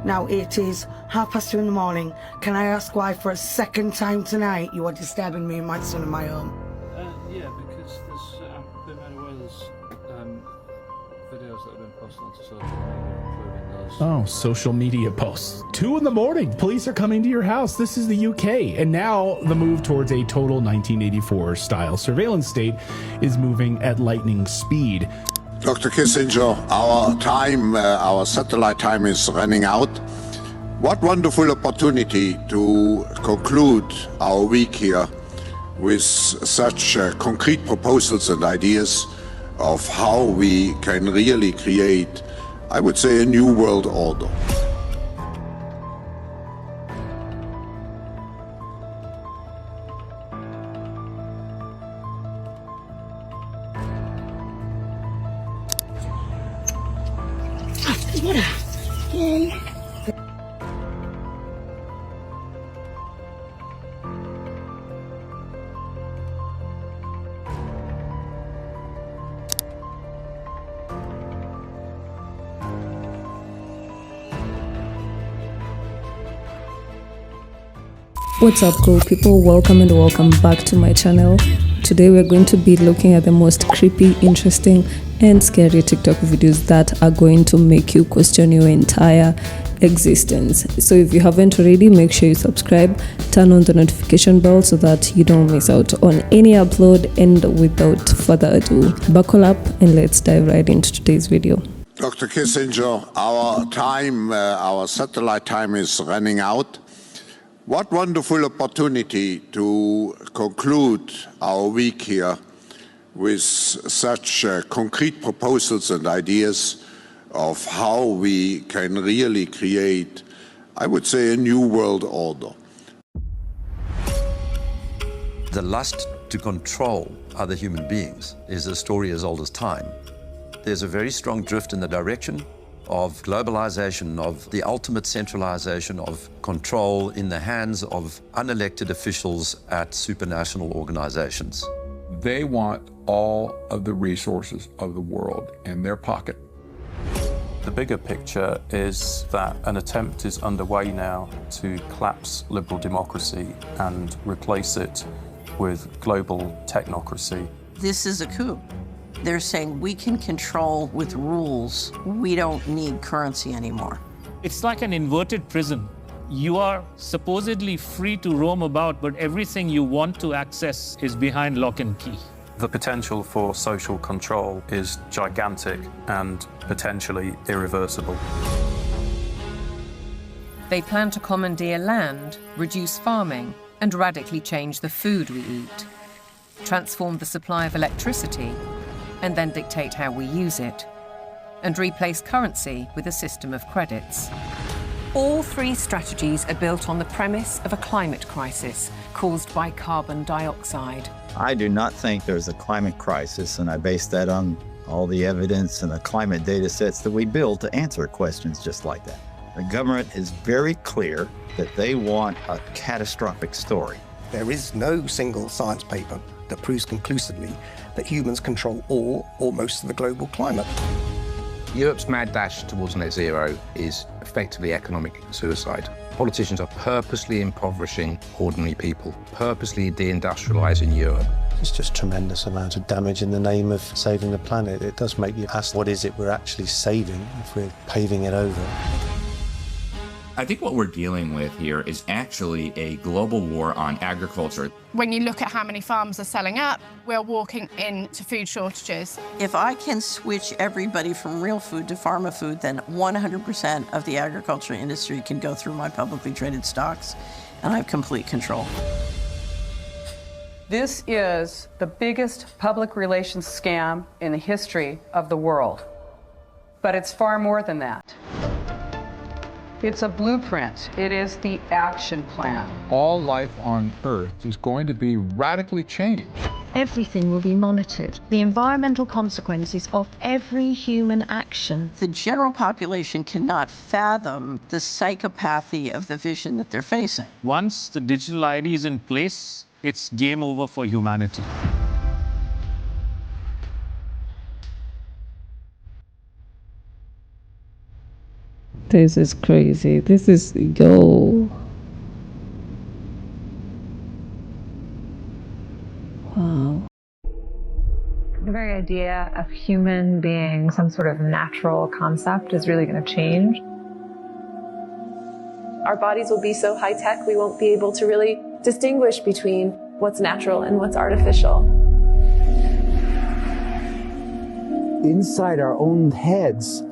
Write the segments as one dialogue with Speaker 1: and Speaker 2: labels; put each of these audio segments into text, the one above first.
Speaker 1: Now it is 2:30 in the morning. Can I ask why for a second time tonight you are disturbing me and my son in my home?
Speaker 2: Yeah, because there's been made aware there's videos that have been posted onto social media, including those.
Speaker 3: Oh, social media posts. 2 in the morning. Police are coming to your house. This is the UK. And now the move towards a total 1984 style surveillance state is moving at lightning speed.
Speaker 4: Dr. Kissinger, our time, our satellite time is running out. What wonderful opportunity to conclude our week here with such concrete proposals and ideas of how we can really create, I would say, a new world order.
Speaker 5: What's up, cool people? Welcome and welcome back to my channel. Today we're going to be looking at the most creepy, interesting and scary TikTok videos that are going to make you question your entire existence. So if you haven't already, make sure you subscribe, turn on the notification bell so that you don't miss out on any upload. And without further ado, buckle up and let's dive right into today's video.
Speaker 4: Dr. Kissinger, our time, our satellite time is running out. What wonderful opportunity to conclude our week here with such concrete proposals and ideas of how we can really create, I would say, a new world order.
Speaker 6: The lust to control other human beings is a story as old as time. There's a very strong drift in the direction of globalization, of the ultimate centralization of control in the hands of unelected officials at supranational organizations.
Speaker 7: They want all of the resources of the world in their pocket.
Speaker 2: The bigger picture is that an attempt is underway now to collapse liberal democracy and replace it with global technocracy.
Speaker 8: This is a coup. They're saying we can control with rules. We don't need currency anymore.
Speaker 9: It's like an inverted prison. You are supposedly free to roam about, but everything you want to access is behind lock and key.
Speaker 2: The potential for social control is gigantic and potentially irreversible.
Speaker 10: They plan to commandeer land, reduce farming, and radically change the food we eat, transform the supply of electricity, and then dictate how we use it, and replace currency with a system of credits. All three strategies are built on the premise of a climate crisis caused by carbon dioxide.
Speaker 11: I do not think there's a climate crisis, and I base that on all the evidence and the climate data sets that we build to answer questions just like that. The government is very clear that they want a catastrophic story.
Speaker 12: There is no single science paper that proves conclusively that humans control all or most of the global climate.
Speaker 13: Europe's mad dash towards net zero is effectively economic suicide. Politicians are purposely impoverishing ordinary people, purposely deindustrializing Europe.
Speaker 14: It's just tremendous amount of damage in the name of saving the planet. It does make you ask, what is it we're actually saving if we're paving it over?
Speaker 15: I think what we're dealing with here is actually a global war on agriculture.
Speaker 16: When you look at how many farms are selling up, we're walking into food shortages.
Speaker 8: If I can switch everybody from real food to pharma food, then 100% of the agriculture industry can go through my publicly traded stocks, and I have complete control.
Speaker 17: This is the biggest public relations scam in the history of the world. But it's far more than that. It's a blueprint. It is the action plan.
Speaker 7: All life on Earth is going to be radically changed.
Speaker 18: Everything will be monitored. The environmental consequences of every human action.
Speaker 8: The general population cannot fathom the psychopathy of the vision that they're facing.
Speaker 9: Once the digital ID is in place, it's game over for humanity.
Speaker 5: This is crazy. This is, yo. Wow.
Speaker 19: The very idea of human being some sort of natural concept is really going to change.
Speaker 20: Our bodies will be so high tech, we won't be able to really distinguish between what's natural and what's artificial.
Speaker 21: Inside our own heads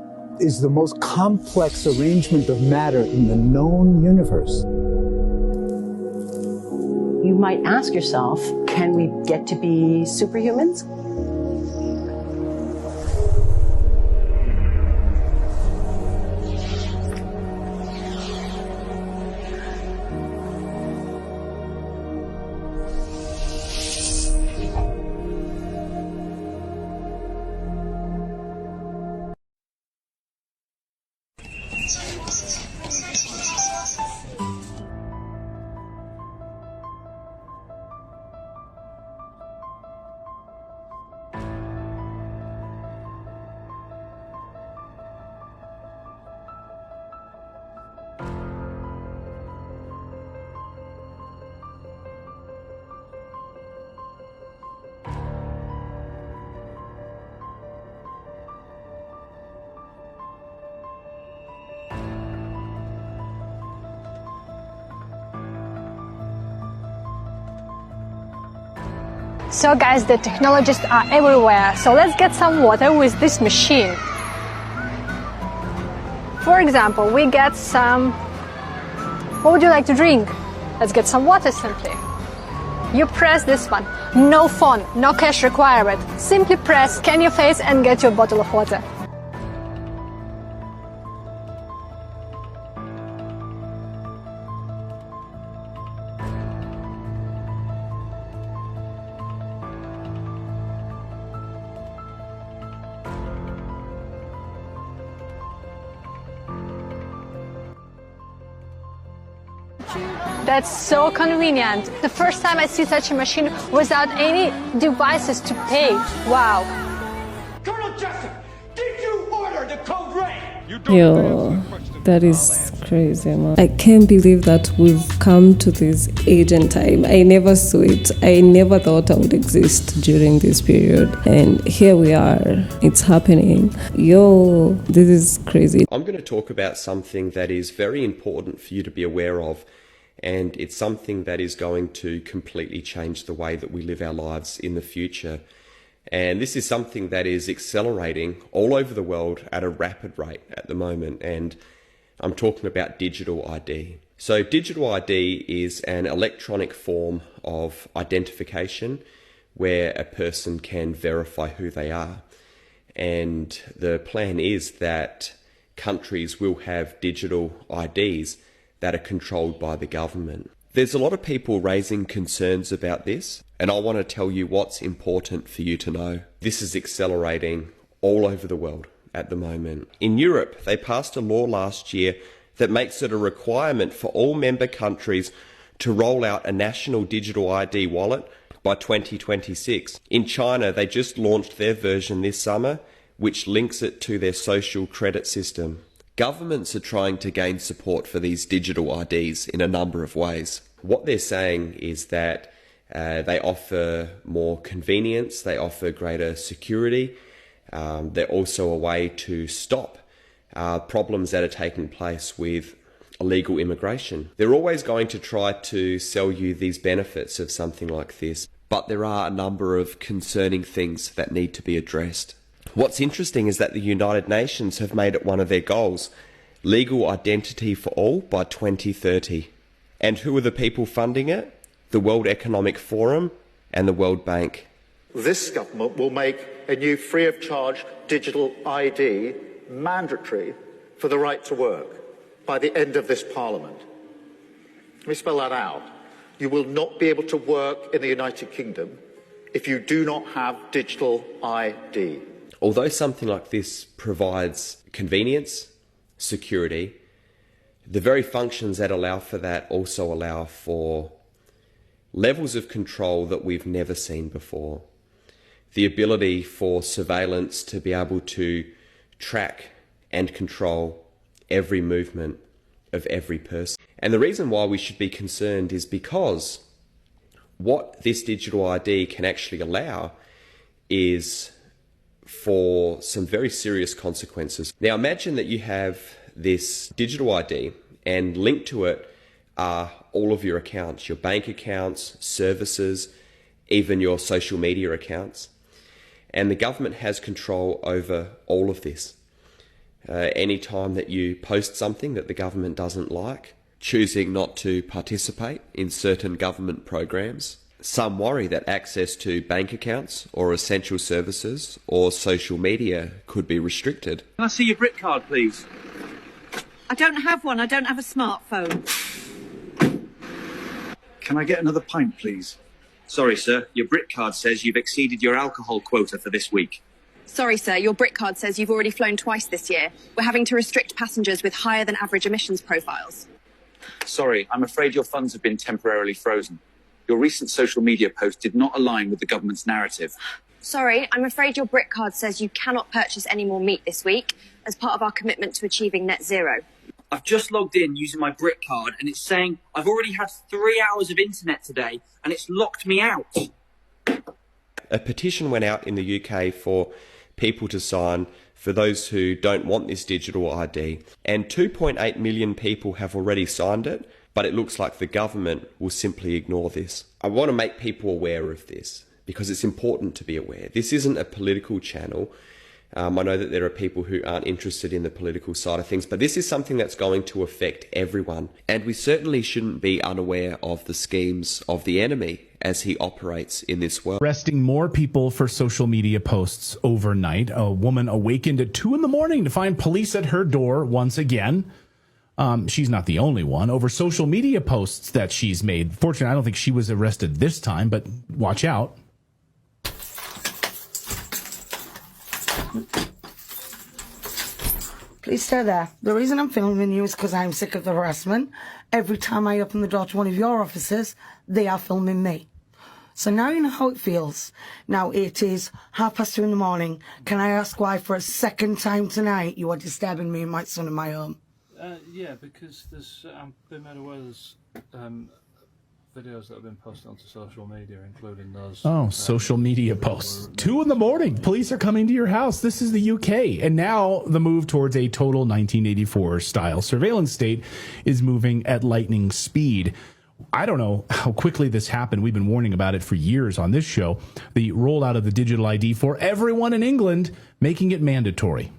Speaker 21: is the most complex arrangement of matter in the known universe.
Speaker 22: You might ask yourself, can we get to be superhumans?
Speaker 23: So guys, the technologies are everywhere. So let's get some water with this machine. For example, we get some... What would you like to drink? Let's get some water simply. You press this one. No phone, no cash required. Simply press, scan your face and get your bottle of water. That's so convenient. The first time I see such a machine without any devices to pay. Wow.
Speaker 24: Colonel Jessup, did you order the code red?
Speaker 5: Yo, that is crazy, man. I can't believe that we've come to this age and time. I never saw it. I never thought I would exist during this period. And here we are. It's happening. Yo, this is crazy.
Speaker 25: I'm going to talk about something that is very important for you to be aware of. And it's something that is going to completely change the way that we live our lives in the future. And this is something that is accelerating all over the world at a rapid rate at the moment. And I'm talking about digital ID. So digital ID is an electronic form of identification where a person can verify who they are. And the plan is that countries will have digital IDs that are controlled by the government. There's a lot of people raising concerns about this, and I want to tell you what's important for you to know. This is accelerating all over the world at the moment. In Europe, they passed a law last year that makes it a requirement for all member countries to roll out a national digital ID wallet by 2026. In China, they just launched their version this summer, which links it to their social credit system. Governments are trying to gain support for these digital IDs in a number of ways. What they're saying is that they offer more convenience, they offer greater security. They're also a way to stop problems that are taking place with illegal immigration. They're always going to try to sell you these benefits of something like this, but there are a number of concerning things that need to be addressed. What's interesting is that the United Nations have made it one of their goals, legal identity for all by 2030. And who are the people funding it? The World Economic Forum and the World Bank.
Speaker 26: This government will make a new free-of-charge digital ID mandatory for the right to work by the end of this Parliament. Let me spell that out. You will not be able to work in the United Kingdom if you do not have digital ID.
Speaker 25: Although something like this provides convenience, security, the very functions that allow for that also allow for levels of control that we've never seen before. The ability for surveillance to be able to track and control every movement of every person. And the reason why we should be concerned is because what this digital ID can actually allow is for some very serious consequences. Now imagine that you have this digital ID and linked to it are all of your accounts, your bank accounts, services, even your social media accounts. And the government has control over all of this. Any time that you post something that the government doesn't like, choosing not to participate in certain government programs, some worry that access to bank accounts or essential services or social media could be restricted.
Speaker 1: Can I see your Brit card, please?
Speaker 2: I don't have one. I don't have a smartphone.
Speaker 1: Can I get another pint, please? Sorry, sir. Your Brit card says you've exceeded your alcohol quota for this week.
Speaker 3: Sorry, sir. Your Brit card says you've already flown twice this year. We're having to restrict passengers with higher than average emissions profiles.
Speaker 1: Sorry, I'm afraid your funds have been temporarily frozen. Your recent social media post did not align with the government's narrative.
Speaker 3: Sorry, I'm afraid your Brit card says you cannot purchase any more meat this week as part of our commitment to achieving net zero.
Speaker 1: I've just logged in using my Brit card and it's saying I've already had 3 hours of internet today and it's locked me out.
Speaker 25: A petition went out in the UK for people to sign for those who don't want this digital ID, and 2.8 million people have already signed it, but it looks like the government will simply ignore this. I want to make people aware of this because it's important to be aware. This isn't a political channel. I know that there are people who aren't interested in the political side of things, but this is something that's going to affect everyone. And we certainly shouldn't be unaware of the schemes of the enemy as he operates in this world.
Speaker 4: Arresting more people for social media posts overnight. A woman awakened at 2 a.m. to find police at her door once again. She's not the only one. Over social media posts that she's made. Fortunately, I don't think she was arrested this time, but watch out.
Speaker 6: Please stay there. The reason I'm filming you is because I'm sick of the harassment. Every time I open the door to one of your offices, they are filming me. So now you know how it feels. Now it is 2:30 in the morning. Can I ask why for a second time tonight you are disturbing me and my son in my home?
Speaker 10: Yeah, because there's been made aware there's videos that have been posted onto social media, including those.
Speaker 4: Social media posts. 2 a.m. Police are coming to your house. This is the UK. And now the move towards a total 1984 style surveillance state is moving at lightning speed. I don't know how quickly this happened. We've been warning about it for years on this show. The rollout of the digital ID for everyone in England, making it mandatory.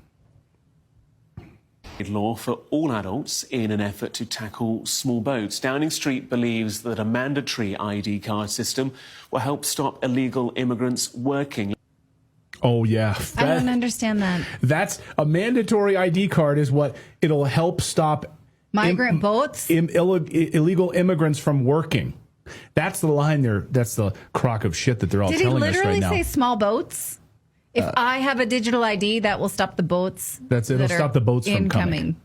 Speaker 27: Law for all adults in an effort to tackle small boats. Downing Street believes that a mandatory ID card system will help stop illegal immigrants working.
Speaker 4: Oh, yeah.
Speaker 28: I don't understand that.
Speaker 4: That's a mandatory ID card is what it'll help stop
Speaker 28: migrant boats?
Speaker 4: Illegal immigrants from working. That's the line there. That's the crock of shit that they're all telling us right now.
Speaker 28: Did he literally say small boats? If I have a digital ID, that will stop the boats.
Speaker 4: It'll stop the boats from coming.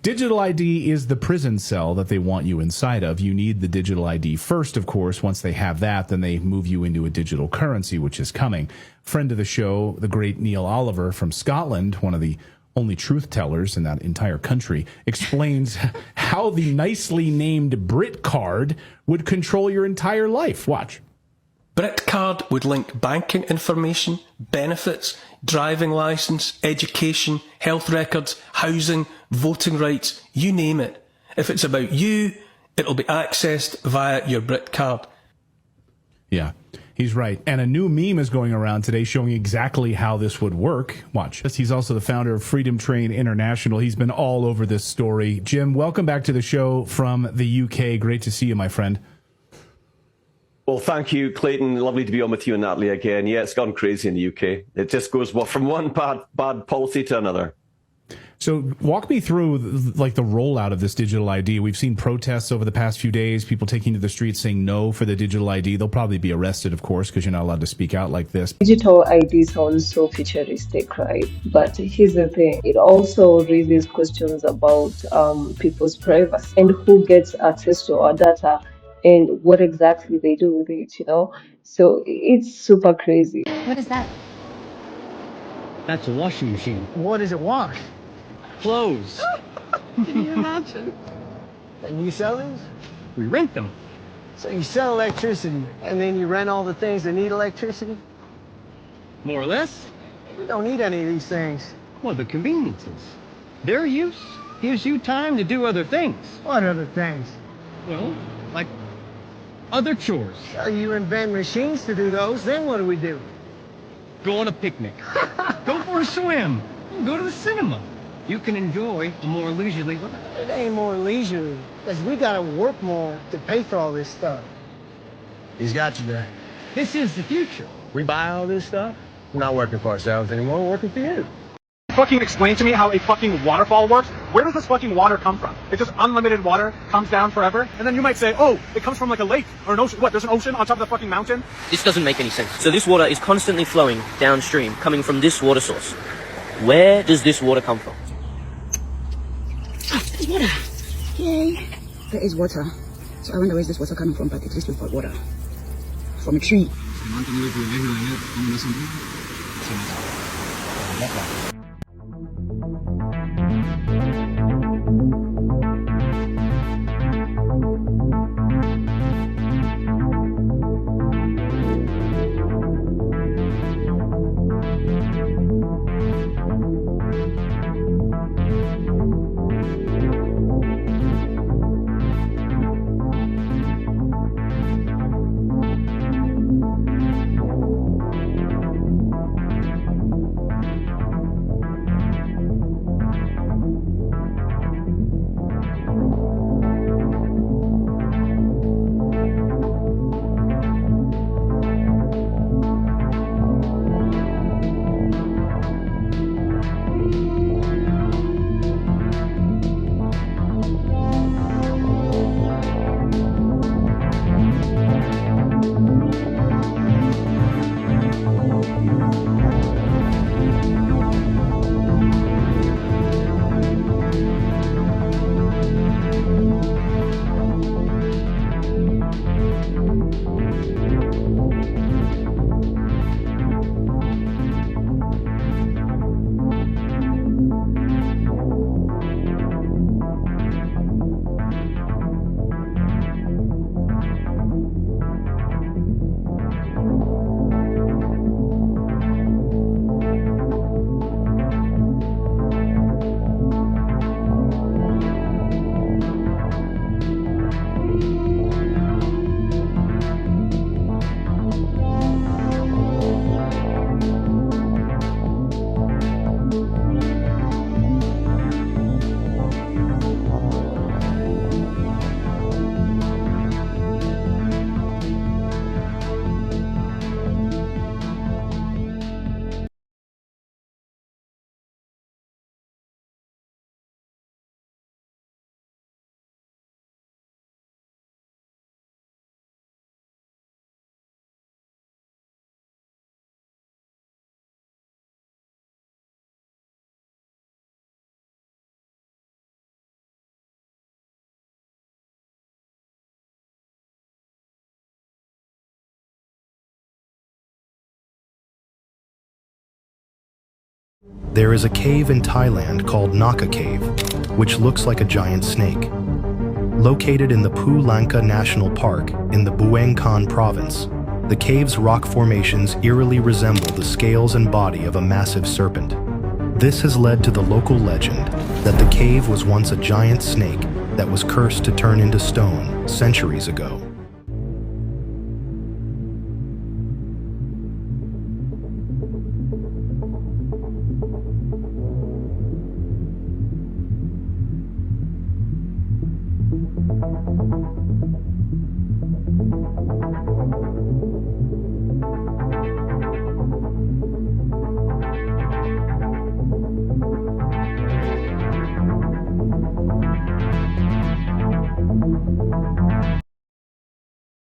Speaker 4: Digital ID is the prison cell that they want you inside of. You need the digital ID first, of course. Once they have that, then they move you into a digital currency, which is coming. Friend of the show, the great Neil Oliver from Scotland, one of the only truth tellers in that entire country, explains how the nicely named Brit card would control your entire life. Watch.
Speaker 29: Brit card would link banking information, benefits, driving licence, education, health records, housing, voting rights, you name it. If it's about you, it'll be accessed via your Brit card.
Speaker 4: Yeah, he's right. And a new meme is going around today showing exactly how this would work. Watch. He's also the founder of Freedom Train International. He's been all over this story. Jim, welcome back to the show from the UK. Great to see you, my friend.
Speaker 30: Well, thank you, Clayton. Lovely to be on with you and Natalie again. Yeah, it's gone crazy in the UK. It just goes from one bad policy to another.
Speaker 4: So walk me through the rollout of this digital ID. We've seen protests over the past few days, people taking to the streets saying no for the digital ID. They'll probably be arrested, of course, because you're not allowed to speak out like this.
Speaker 31: Digital ID sounds so futuristic, right? But here's the thing. It also raises questions about people's privacy and who gets access to our data and what exactly they do with it, So it's super crazy.
Speaker 28: What is that?
Speaker 32: That's a washing machine. What does it wash?
Speaker 7: clothes.
Speaker 8: Can you imagine?
Speaker 7: And you sell these? We rent them. So you sell electricity, and then you rent all the things that need electricity?
Speaker 8: More or less.
Speaker 7: We don't need any of these things.
Speaker 8: Well, the conveniences. Their use gives you time to do other things.
Speaker 7: What other things?
Speaker 8: Well, like other chores.
Speaker 7: So you invent machines to do those, then what do we do?
Speaker 8: Go on a picnic. Go for a swim. Go to the cinema. You can enjoy a more leisurely life.
Speaker 7: It ain't more leisurely, because we gotta work more to pay for all this stuff. He's got you there.
Speaker 8: This is the future.
Speaker 7: We buy all this stuff? We're not working for ourselves anymore, we're working for you.
Speaker 9: Fucking explain to me how a fucking waterfall works. Where does this fucking water come from? It's just unlimited water, comes down forever, and then you might say, oh, it comes from like a lake or an ocean. What, there's an ocean on top of the fucking mountain?
Speaker 11: This doesn't make any sense. So this water is constantly flowing downstream, coming from this water source. Where does this water come from?
Speaker 12: There's water. Yay. There is water. So I wonder where is this water coming from, but at least we've got water. From a tree.
Speaker 13: There is a cave in Thailand called Naka Cave, which looks like a giant snake. Located in the Pu Lanka National Park in the Buang Kan province, the cave's rock formations eerily resemble the scales and body of a massive serpent. This has led to the local legend that the cave was once a giant snake that was cursed to turn into stone centuries ago.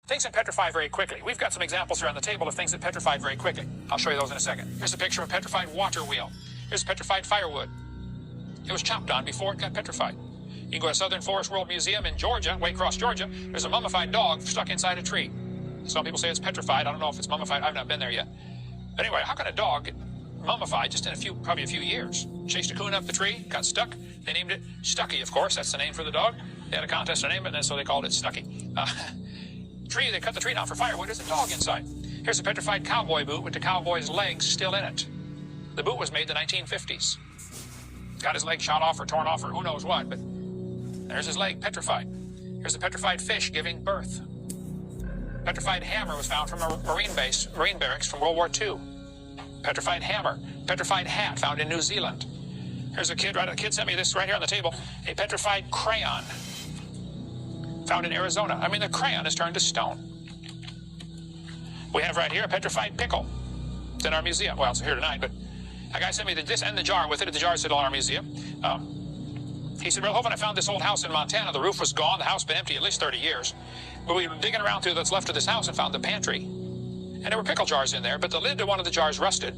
Speaker 14: Things that petrify very quickly. We've got some examples here on the table of things that petrify very quickly. I'll show you those in a second. Here's a picture of a petrified water wheel. Here's petrified firewood. It was chopped on before it got petrified. You can go to Southern Forest World Museum in Georgia, Waycross, Georgia. There's a mummified dog stuck inside a tree. Some people say it's petrified. I don't know if it's mummified. I've not been there yet. But anyway, how can a dog get mummified just in probably a few years. Chased a coon up the tree, got stuck. They named it Stucky, of course. That's the name for the dog. They had a contest to name it, and so they called it Stucky. They cut the tree down for firewood. There's a dog inside. Here's a petrified cowboy boot with the cowboy's legs still in it. The boot was made in the 1950s. Got his leg shot off or torn off or who knows what, but there's his leg petrified. Here's a petrified fish giving birth. Petrified hammer was found from a Marine barracks from World War II. Petrified hammer. Petrified hat found in New Zealand. Here's a kid sent me this right here on the table. A petrified crayon found in Arizona. I mean, the crayon is turned to stone. We have right here a petrified pickle. It's in our museum. Well, it's here tonight, but a guy sent me this and the jar with it. The jar is still in our museum. He said, well, Hovind, I found this old house in Montana. The roof was gone. The house been empty at least 30 years. But we were digging around through what's left of this house and found the pantry. And there were pickle jars in there, but the lid to one of the jars rusted,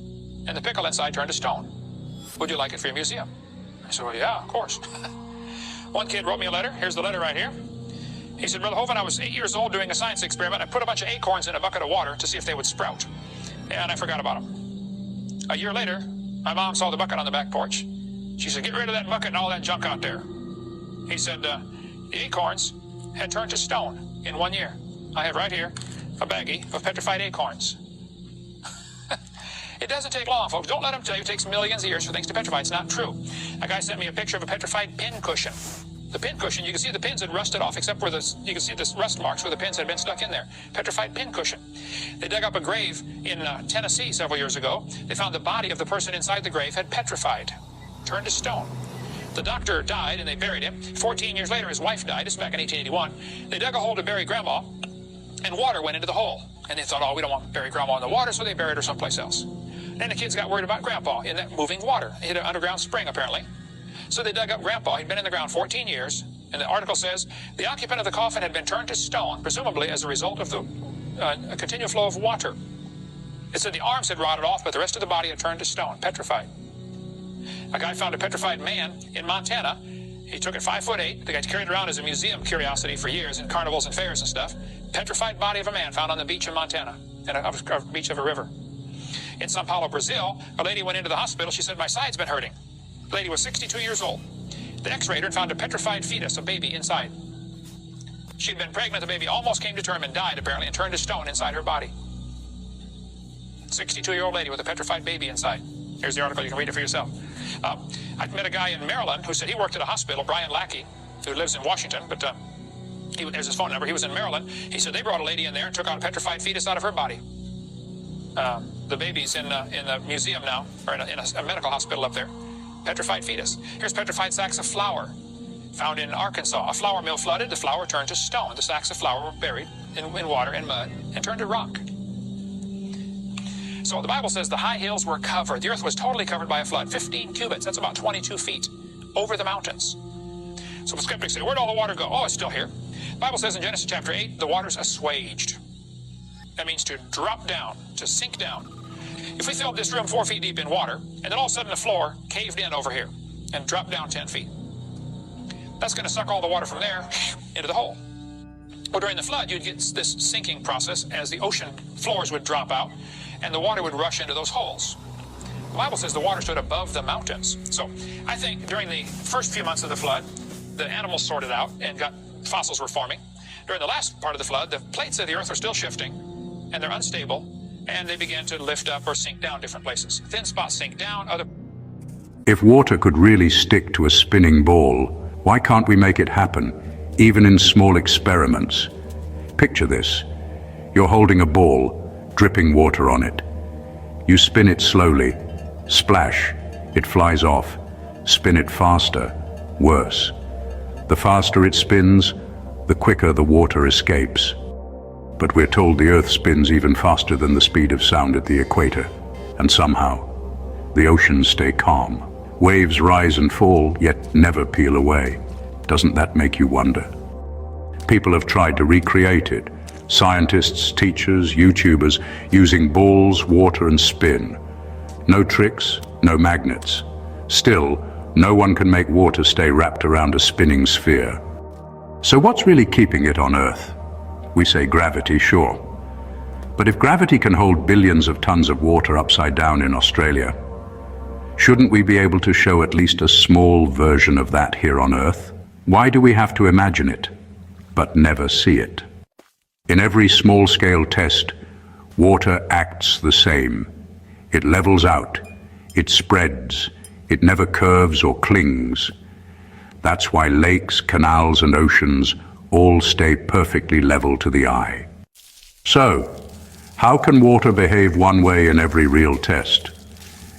Speaker 14: and the pickle inside turned to stone. Would you like it for your museum? I said, well, yeah, of course. One kid wrote me a letter. Here's the letter right here. He said, Brother Hovind, I was 8 years old doing a science experiment. I put a bunch of acorns in a bucket of water to see if they would sprout. And I forgot about them. A year later, my mom saw the bucket on the back porch. She said, get rid of that bucket and all that junk out there. He said, the acorns had turned to stone in 1 year. I have right here a baggie of petrified acorns. It doesn't take long, folks. Don't let them tell you it takes millions of years for things to petrify. It's not true. A guy sent me a picture of a petrified pin cushion. The pin cushion, you can see the pins had rusted off, except where you can see the rust marks where the pins had been stuck in there. Petrified pin cushion. They dug up a grave in Tennessee several years ago. They found the body of the person inside the grave had petrified, turned to stone. The doctor died and they buried him. 14 years later, his wife died. This is back in 1881. They dug a hole to bury Grandma, and water went into the hole. And they thought, oh, we don't want to bury Grandma in the water, so they buried her someplace else. Then the kids got worried about Grandpa in that moving water. It hit an underground spring, apparently. So they dug up Grandpa. He'd been in the ground 14 years. And the article says, the occupant of the coffin had been turned to stone, presumably as a result of the continual flow of water. It said the arms had rotted off, but the rest of the body had turned to stone, petrified. A guy found a petrified man in Montana. He took it 5'8". The guy carried it around as a museum curiosity for years in carnivals and fairs and stuff. Petrified body of a man found on the beach in Montana, and a beach of a river. In Sao Paulo, Brazil, a lady went into the hospital. She said, my side's been hurting. The lady was 62 years old. They x-rayed her and found a petrified fetus, a baby, inside. She'd been pregnant. The baby almost came to term and died, apparently, and turned to stone inside her body. 62-year-old lady with a petrified baby inside. Here's the article. You can read it for yourself. I met a guy in Maryland who said he worked at a hospital, Brian Lackey, who lives in Washington, but there's his phone number. He was in Maryland. He said they brought a lady in there and took out a petrified fetus out of her body. The baby's in the museum now, or in a medical hospital up there. Petrified fetus. Here's petrified sacks of flour found in Arkansas. A flour mill flooded. The flour turned to stone. The sacks of flour were buried in water and mud and turned to rock. So the Bible says the high hills were covered. The earth was totally covered by a flood. 15 cubits. That's about 22 feet over the mountains. So the skeptics say, where'd all the water go? Oh, it's still here. The Bible says in Genesis chapter 8, the water's assuaged. That means to drop down, to sink down. If we filled this room 4 feet deep in water, and then all of a sudden the floor caved in over here and dropped down 10 feet, that's going to suck all the water from there into the hole. Well, during the flood, you'd get this sinking process as the ocean floors would drop out, and the water would rush into those holes. The Bible says the water stood above the mountains. So I think during the first few months of the flood, the animals sorted out and fossils were forming. During the last part of the flood, the plates of the earth are still shifting, and they're unstable, and they began to lift up or sink down different places. Thin spots sink down, other...
Speaker 5: If water could really stick to a spinning ball, why can't we make it happen, even in small experiments? Picture this. You're holding a ball, dripping water on it. You spin it slowly. Splash. It flies off. Spin it faster. Worse. The faster it spins, the quicker the water escapes. But we're told the Earth spins even faster than the speed of sound at the equator. And somehow, the oceans stay calm. Waves rise and fall, yet never peel away. Doesn't that make you wonder? People have tried to recreate it. Scientists, teachers, YouTubers, using balls, water, and spin. No tricks, no magnets. Still, no one can make water stay wrapped around a spinning sphere. So what's really keeping it on Earth? We say gravity, sure. But if gravity can hold billions of tons of water upside down in Australia, Shouldn't we be able to show at least a small version of that here on Earth? Why do we have to imagine it, but never see it? In every small-scale test, water acts the same. It levels out, it spreads, it never curves or clings. That's why lakes, canals, and oceans all stay perfectly level to the eye. So, how can water behave one way in every real test,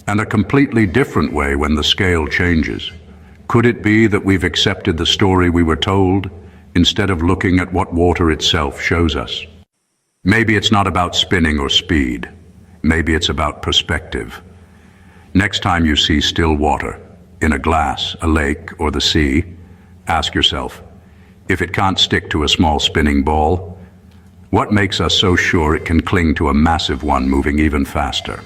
Speaker 5: and a completely different way when the scale changes? Could it be that we've accepted the story we were told, instead of looking at what water itself shows us? Maybe it's not about spinning or speed. Maybe it's about perspective. Next time you see still water, in a glass, a lake, or the sea, ask yourself, if it can't stick to a small spinning ball, what makes us so sure it can cling to a massive one moving even faster?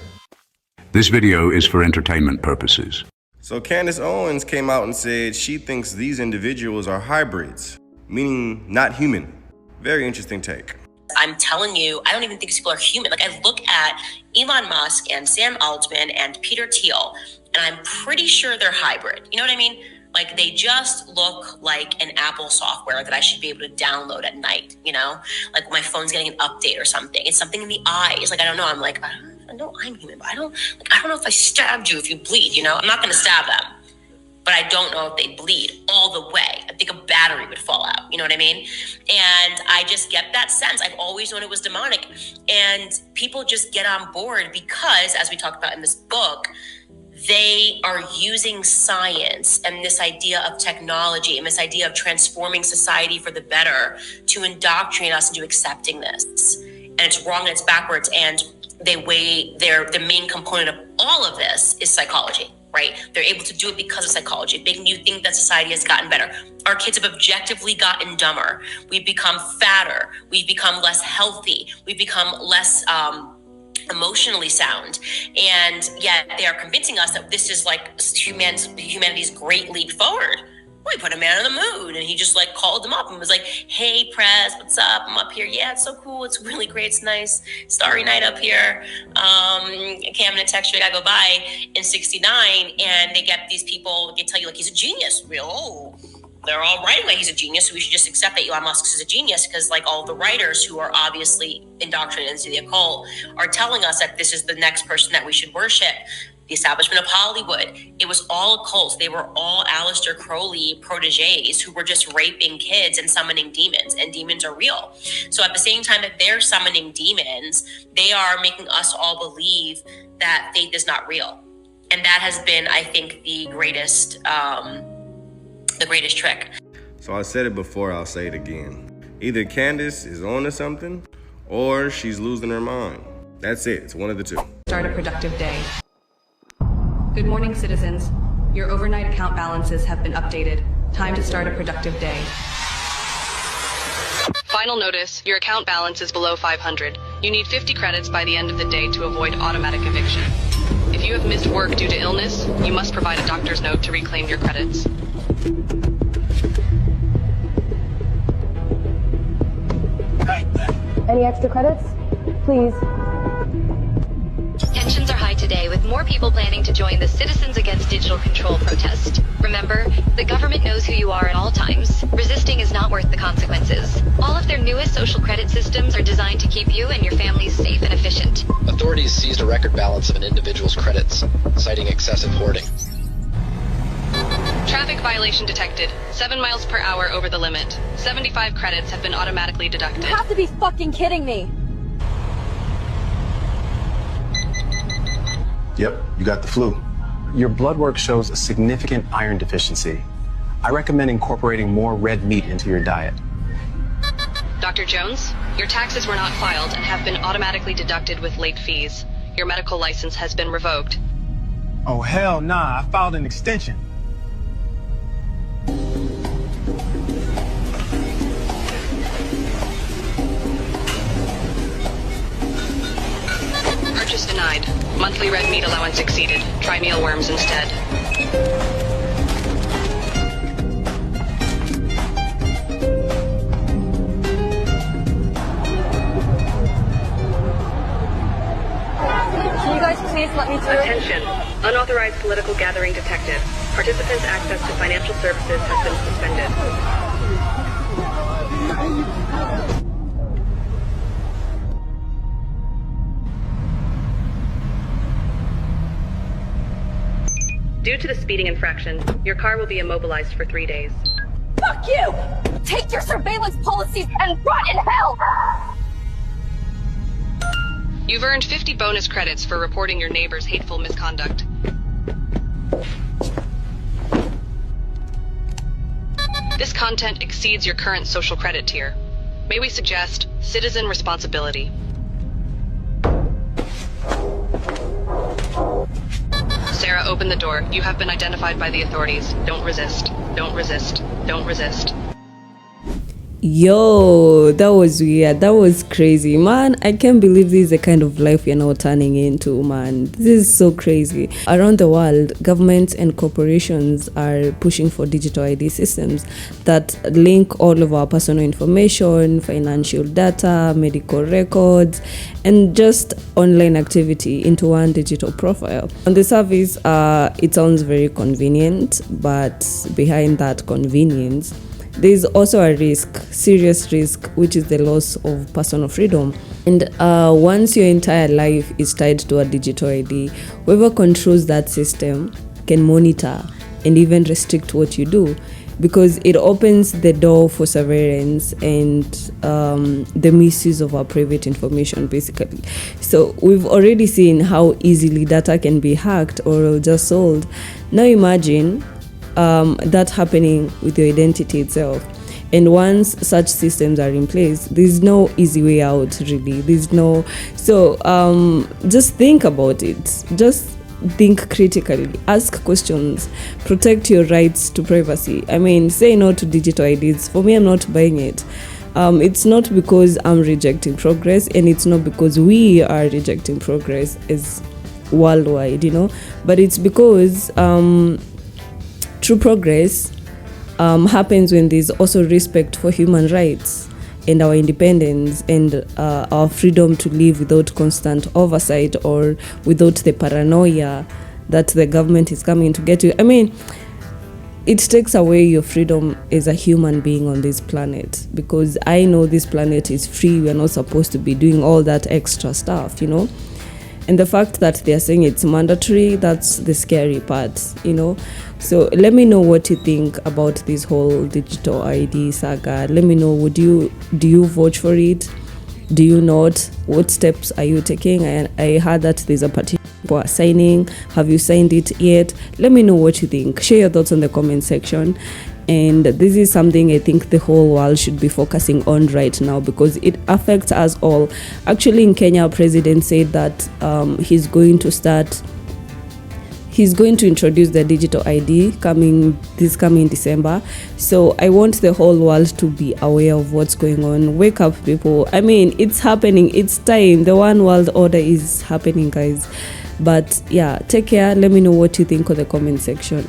Speaker 5: This video is for entertainment purposes.
Speaker 15: So Candace Owens came out and said she thinks these individuals are hybrids, meaning not human. Very interesting take.
Speaker 16: I'm telling you, I don't even think these people are human. Like, I look at Elon Musk and Sam Altman and Peter Thiel, and I'm pretty sure they're hybrid. You know what I mean? Like, they just look like an Apple software that I should be able to download at night, you know? Like, my phone's getting an update or something. It's something in the eyes. Like, I don't know. I'm like, I know I'm human, but I don't know if I stabbed you if you bleed, you know? I'm not going to stab them. But I don't know if they bleed all the way. I think a battery would fall out. You know what I mean? And I just get that sense. I've always known it was demonic. And people just get on board because, as we talked about in this book, they are using science and this idea of technology and this idea of transforming society for the better to indoctrinate us into accepting this. And it's wrong and it's backwards. And the main component of all of this is psychology. Right? They're able to do it because of psychology, making you think that society has gotten better. Our kids have objectively gotten dumber. We've become fatter. We've become less healthy. We've become less emotionally sound. And yet they are convincing us that this is like humanity's great leap forward. We put a man on the moon, and he just like called them up and was like, hey, Prez, what's up? I'm up here. Yeah, it's so cool. It's really great. It's nice. Starry night up here. Okay, I'm going to text you. I got to go by in 69. And they get these people, they tell you like he's a genius. They're all writing like he's a genius. So we should just accept that Elon Musk is a genius because like all the writers who are obviously indoctrinated into the occult are telling us that this is the next person that we should worship. The establishment of Hollywood. It was all occults. They were all Aleister Crowley proteges who were just raping kids and summoning demons, and demons are real. So at the same time that they're summoning demons, they are making us all believe that faith is not real. And that has been, I think, the greatest trick.
Speaker 15: So I said it before, I'll say it again. Either Candace is on to something or she's losing her mind. That's it. It's one of the two.
Speaker 17: Start a productive day. Good morning, citizens. Your overnight account balances have been updated. Time to start a productive day. Final notice, your account balance is below 500. You need 50 credits by the end of the day to avoid automatic eviction. If you have missed work due to illness, you must provide a doctor's note to reclaim your credits.
Speaker 3: Any extra credits? Please.
Speaker 18: Tensions are high today, with more people planning to join the Citizens Against Digital Control protest. Remember, the government knows who you are at all times. Resisting is not worth the consequences. All of their newest social credit systems are designed to keep you and your families safe and efficient.
Speaker 19: Authorities seized a record balance of an individual's credits, citing excessive hoarding.
Speaker 17: Traffic violation detected. 7 miles per hour over the limit. 75 credits have been automatically deducted.
Speaker 3: You have to be fucking kidding me.
Speaker 20: Yep, you got the flu. Your blood work shows a significant iron deficiency. I recommend incorporating more red meat into your diet.
Speaker 17: Dr. Jones, your taxes were not filed and have been automatically deducted with late fees. Your medical license has been revoked.
Speaker 9: Oh, hell nah. I filed an extension.
Speaker 17: Purchase denied. Monthly red meat allowance exceeded. Try mealworms instead.
Speaker 3: Can you guys please let me through?
Speaker 17: Attention. Unauthorized political gathering detected. Participants' access to financial services has been suspended. Due to the speeding infraction, your car will be immobilized for 3 days.
Speaker 18: Fuck you! Take your surveillance policies and rot in hell!
Speaker 17: You've earned 50 bonus credits for reporting your neighbor's hateful misconduct. This content exceeds your current social credit tier. May we suggest citizen responsibility? Sarah, open the door. You have been identified by the authorities. Don't resist. Don't resist. Don't resist.
Speaker 1: Yo, that was weird. That was crazy, man. I can't believe this is the kind of life we're now turning into, man. This is so crazy. Around the world, governments and corporations are pushing for digital ID systems that link all of our personal information, financial data, medical records, and just online activity into one digital profile. On the surface, it sounds very convenient, but behind that convenience, there is also a risk, serious risk, which is the loss of personal freedom. And once your entire life is tied to a digital ID, whoever controls that system can monitor and even restrict what you do, because it opens the door for surveillance and the misuse of our private information, basically. So we've already seen how easily data can be hacked or just sold. Now imagine that happening with your identity itself. And once such systems are in place, there's no easy way out, really. Just think about it. Just think critically. Ask questions. Protect your rights to privacy. I mean, say no to digital IDs. For me, I'm not buying it. It's not because I'm rejecting progress, and it's not because we are rejecting progress as worldwide, but it's because true progress happens when there's also respect for human rights and our independence and our freedom to live without constant oversight or without the paranoia that the government is coming to get you. I mean, it takes away your freedom as a human being on this planet, because I know this planet is free. We're not supposed to be doing all that extra stuff, And the fact that they're saying it's mandatory, that's the scary part, So let me know what you think about this whole digital ID saga. Let me know, do you vote for it? Do you not? What steps are you taking? And I heard that there's a petition for signing. Have you signed it yet? Let me know what you think. Share your thoughts in the comment section. And this is something I think the whole world should be focusing on right now, because it affects us all. Actually, in Kenya, our president said that he's going to introduce the digital ID this coming December. So I want the whole world to be aware of what's going on. Wake up, people. I mean, it's happening. It's time. The one world order is happening, guys. But yeah, take care. Let me know what you think in the comment section.